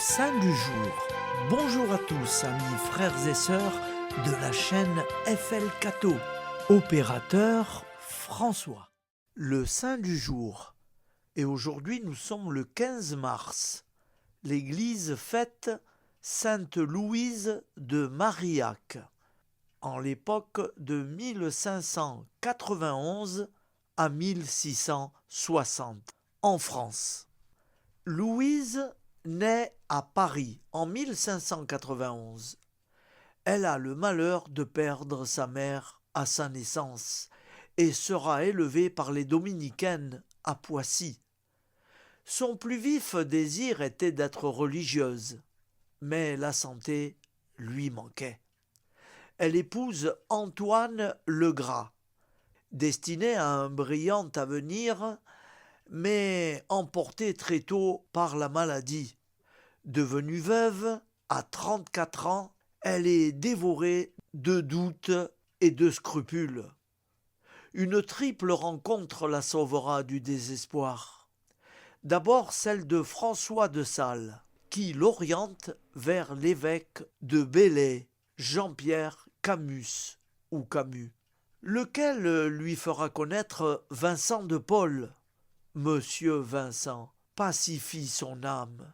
saint du jour. Bonjour à tous, amis frères et sœurs de la chaîne FL Cato. Opérateur François. Le saint du jour. Et aujourd'hui, nous sommes le 15 mars. L'Église fête Sainte Louise de Marillac, en l'époque de 1591 à 1660, en France. Louise naît à Paris en 1591. Elle a le malheur de perdre sa mère à sa naissance et sera élevée par les dominicaines à Poissy. Son plus vif désir était d'être religieuse, mais la santé lui manquait. Elle épouse Antoine Legras, destiné à un brillant avenir, mais emportée très tôt par la maladie. Devenue veuve, à 34 ans, elle est dévorée de doutes et de scrupules. Une triple rencontre la sauvera du désespoir. D'abord celle de François de Sales, qui l'oriente vers l'évêque de Belley, Jean-Pierre Camus, ou Camus, lequel lui fera connaître Vincent de Paul. Monsieur Vincent pacifie son âme,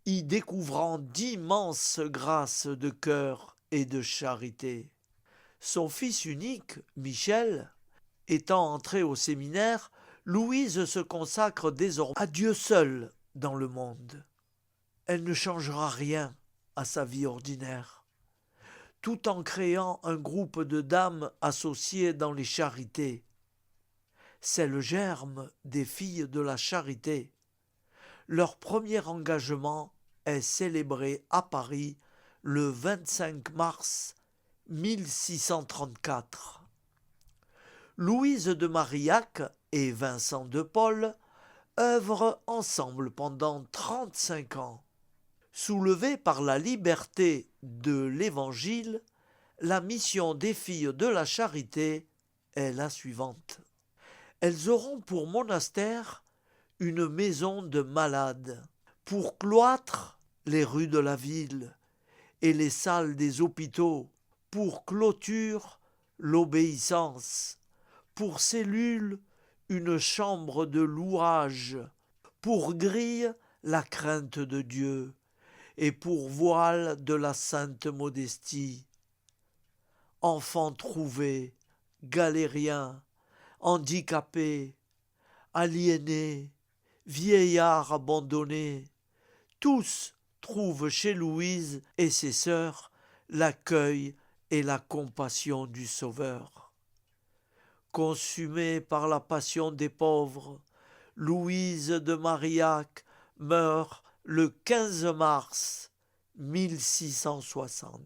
y découvrant d'immenses grâces de cœur et de charité. Son fils unique, Michel, étant entré au séminaire, Louise se consacre désormais à Dieu seul dans le monde. Elle ne changera rien à sa vie ordinaire, tout en créant un groupe de dames associées dans les charités. C'est le germe des filles de la charité. Leur premier engagement est célébré à Paris le 25 mars 1634. Louise de Marillac et Vincent de Paul œuvrent ensemble pendant 35 ans. Soulevée par la liberté de l'Évangile, la mission des filles de la charité est la suivante. Elles auront pour monastère une maison de malades, pour cloître les rues de la ville et les salles des hôpitaux, pour clôture l'obéissance, pour cellule une chambre de louage, pour grille la crainte de Dieu et pour voile de la sainte modestie. Enfants trouvés, galériens, handicapés, aliénés, vieillards abandonnés, tous trouvent chez Louise et ses sœurs l'accueil et la compassion du Sauveur. Consumée par la passion des pauvres, Louise de Marillac meurt le 15 mars 1660.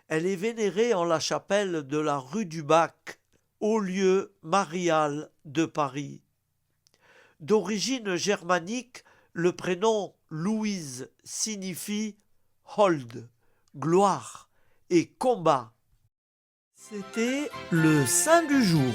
Elle est vénérée en la chapelle de la rue du Bac, au lieu marial de Paris. D'origine germanique, le prénom Louise signifie hold, gloire et combat. C'était le saint du jour.